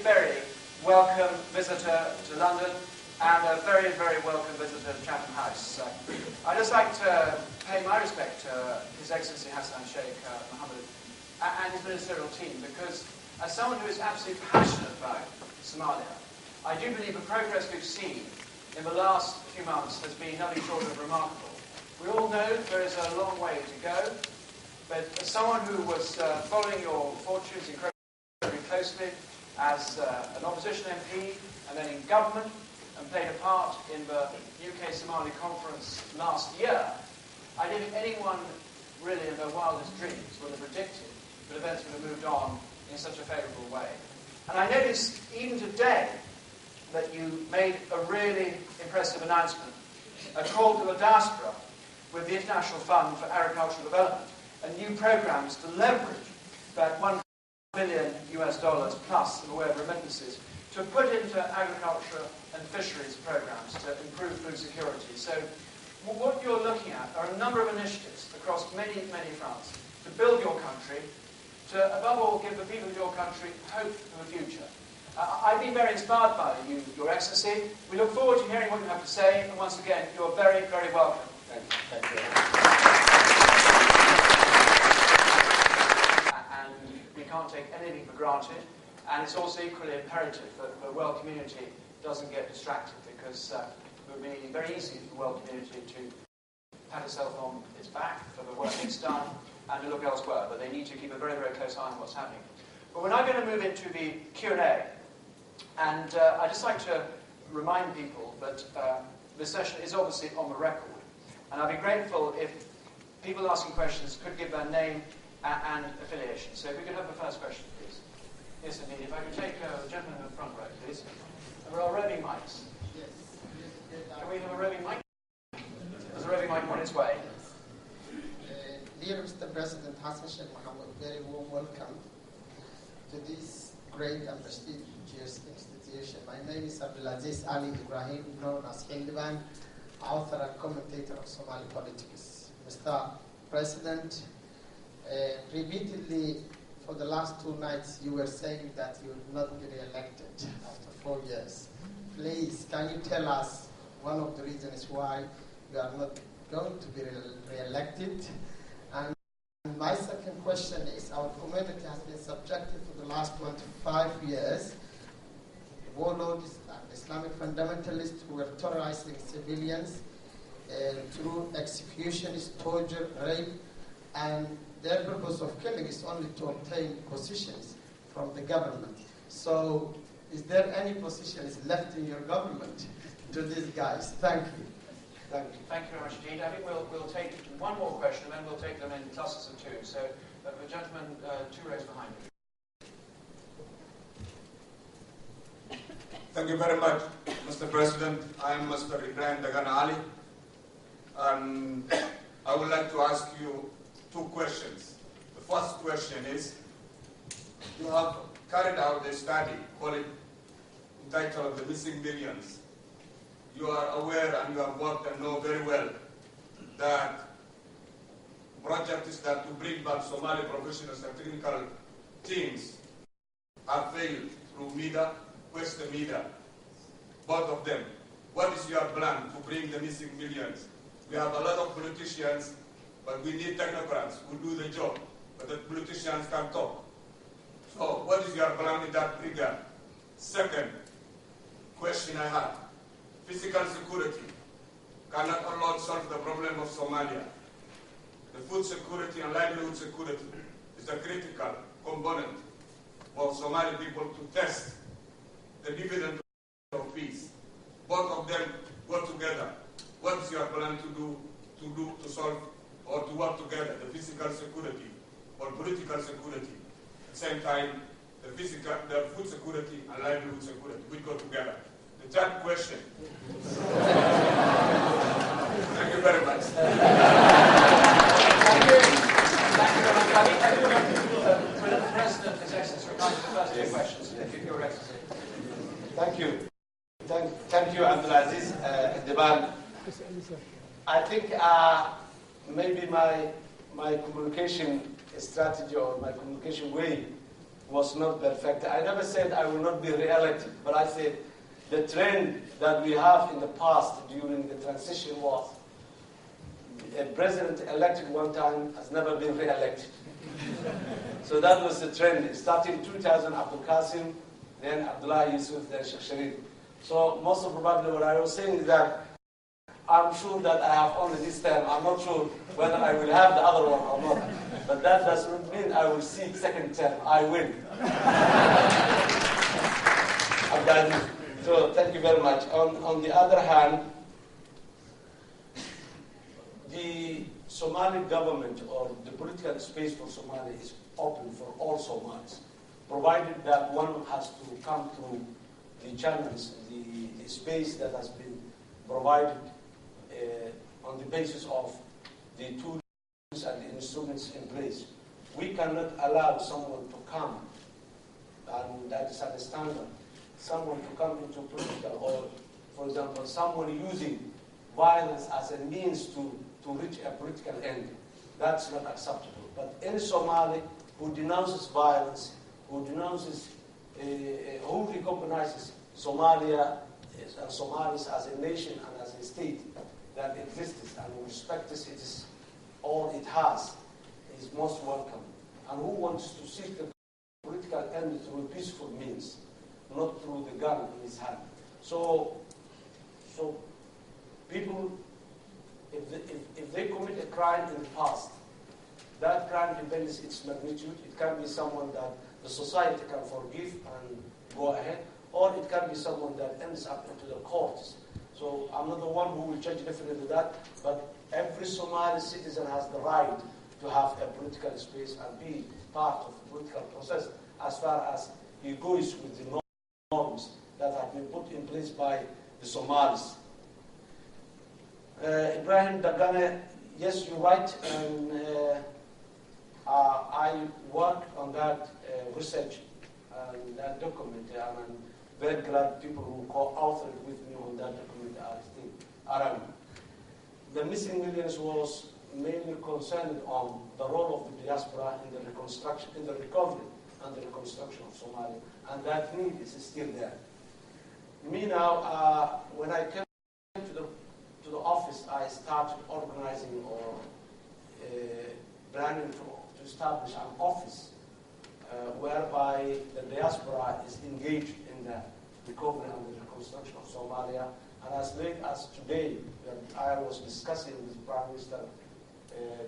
Very welcome visitor to London and a very, very welcome visitor to Chatham House. I'd just like to pay my respect to His Excellency Hassan Sheikh Mohammed and his ministerial team, because as someone who is absolutely passionate about Somalia, I do believe the progress we've seen in the last few months has been nothing short of remarkable. We all know there is a long way to go, but as someone who was following your fortunes incredibly closely, as an opposition MP and then in government, and played a part in the UK-Somali conference last year, I don't think anyone really in their wildest dreams would have predicted that events would have moved on in such a favourable way. And I noticed even today that you made a really impressive announcement, a call to the diaspora with the International Fund for Agricultural Development and new programmes to leverage that $1 billion plus in the way of remittances to put into agriculture and fisheries programs to improve food security. So what you're looking at are a number of initiatives across many, many fronts to build your country, to above all give the people of your country hope for the future. I've been very inspired by you, Your Excellency. We look forward to hearing what you have to say, and once again, you're very, very welcome. Thank you. Thank you. And we can't take anything for granted, and it's also equally imperative that the world community doesn't get distracted, because it would be very easy for the world community to pat itself on its back for the work it's done and to look elsewhere, but they need to keep a very, very close eye on what's happening. But we're now going to move into the Q&A, and I'd just like to remind people that this session is obviously on the record, and I'd be grateful if people asking questions could give their name and affiliation. So if we could have the first question, please. Yes, indeed. If I could take the gentleman in the front row, please. And there are roving mics. Yes. Can we have a roving mic? There's a roving mic on its way. Dear Mr. President Hassan Sheikh Mohammed, very warm welcome to this great and prestigious institution. My name is Abdulaziz Ali Ibrahim, known as Xildiidtv, author and commentator of Somali politics. Mr. President, repeatedly for the last 2 nights you were saying that you would not be re-elected after 4 years. Please, can you tell us one of the reasons why you are not going to be re-elected? And my second question is, our community has been subjected for the last 25 years warlords and Islamic fundamentalists who were terrorizing civilians through executions, torture, rape, and their purpose of killing is only to obtain positions from the government. So, is there any positions left in your government to these guys? Thank you. Thank you. Thank you very much indeed. I think we'll take one more question, and then we'll take them in clusters of 2. So, the gentleman 2 rows behind you. Thank you very much, Mr. President. I am Mr. Ibrahim Dagan Ali, and I would like to ask you 2 questions. The first question is, you have carried out a study entitled The Missing Millions. You are aware and you have worked and know very well that projects that to bring back Somali professionals and technical teams have failed through MEDA, Western MEDA, both of them. What is your plan to bring the missing millions? We have a lot of politicians, but we need technocrats who do the job, but the politicians can't talk. So what is your plan in that regard? Second question I have, physical security cannot alone solve the problem of Somalia. The food security and livelihood security is a critical component for Somali people to test the dividend of peace. Both of them go together. What is your plan to solve or to work together, the physical security or political security? At the same time, the food security and livelihood security will go together. The third question. Thank you very much. Thank you. Thank you very much. I think the President, His Excellency, replied to the first 2 questions. Your Excellency. Thank you. Thank you, Abdulaziz Deban. I think maybe my communication strategy or my communication way was not perfect. I never said I will not be re-elected, but I said the trend that we have in the past during the transition was a president elected one time has never been re-elected. So that was the trend. It started in 2000, Abdul Qasim, then Abdullah Yusuf, then Sheikh Sharif. So most of probably what I was saying is that I'm sure that I have only this term. I'm not sure whether I will have the other one or not. But that does not mean I will seek second term. I will. So thank you very much. On the other hand, the Somali government or the political space for Somalia is open for all Somalis, provided that one has to come through the channels, the space that has been provided on the basis of the tools and the instruments in place. We cannot allow someone to come, and that is at the standard, someone to come into political, or, for example, someone using violence as a means to reach a political end. That's not acceptable. But any Somali who denounces violence, who denounces, who recognizes Somalia and Somalis as a nation and as a state that exists and respects it all it has, is most welcome. And who wants to seek the political end through peaceful means, not through the gun in his hand. So people, if they commit a crime in the past, that crime depends its magnitude. It can be someone that the society can forgive and go ahead, or it can be someone that ends up into the courts. So I'm not the one who will judge definitely that, but every Somali citizen has the right to have a political space and be part of the political process as far as he goes with the norms that have been put in place by the Somalis. Ibrahim Dagane, yes, you're right, and I worked on that research and that document, and I'm very glad people who co-authored with me on that document are still around. The missing millions was mainly concerned on the role of the diaspora in the reconstruction, in the recovery and the reconstruction of Somalia, and that need is still there. Me now, when I came to the office, I started organizing or planning to establish an office whereby the diaspora is engaged in the recovery and the reconstruction of Somalia. And as late as today, I was discussing with Prime Minister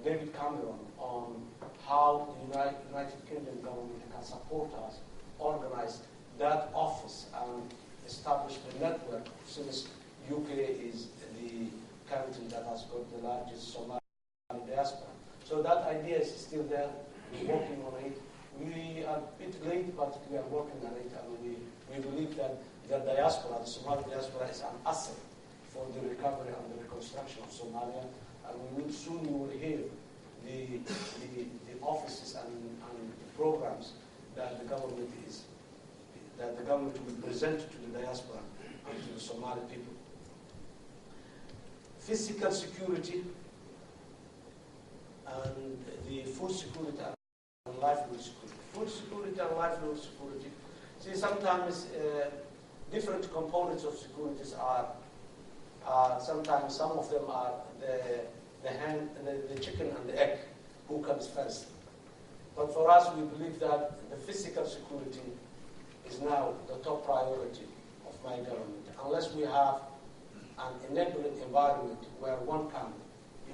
David Cameron on how the United Kingdom government can support us, organize that office and establish the network, since UK is the country that has got the largest Somali diaspora. So that idea is still there. We're working on it. We are a bit late, but we are working on it, and we believe that the diaspora, the Somali diaspora, is an asset for the recovery and the reconstruction of Somalia. And we will soon hear the offices and the programs that the government will present to the diaspora and to the Somali people. Physical security and the food security and livelihood security. Food security and livelihood security. See, sometimes different components of securities are, sometimes some of them are the chicken and the egg, who comes first. But for us, we believe that the physical security is now the top priority of my government. Unless we have an enabling environment where one can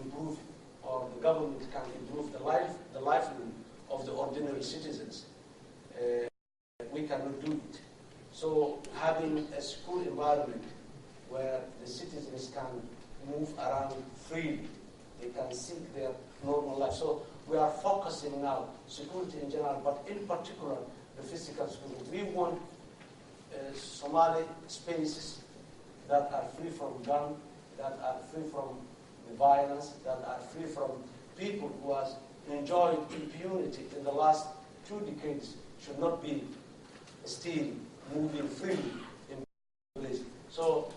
improve, or the government can improve the livelihood of the ordinary citizens, we cannot do it. So having a school environment where the citizens can move around freely, they can seek their normal life. So we are focusing now security in general, but in particular the physical security. We want Somali spaces that are free from gun, that are free from the violence, that are free from people who have enjoyed impunity in the last 2 decades, should not be still moving freely in place. So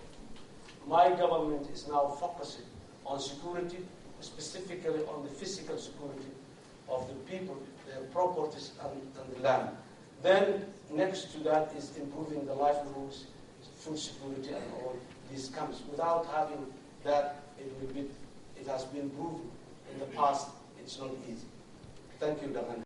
my government is now focusing on security, specifically on the physical security of the people, their properties, and the land. Then next to that is improving the livelihoods, food security, and all these comes. Without having that, it has been proven in the past, it's not easy. Thank you, Daman.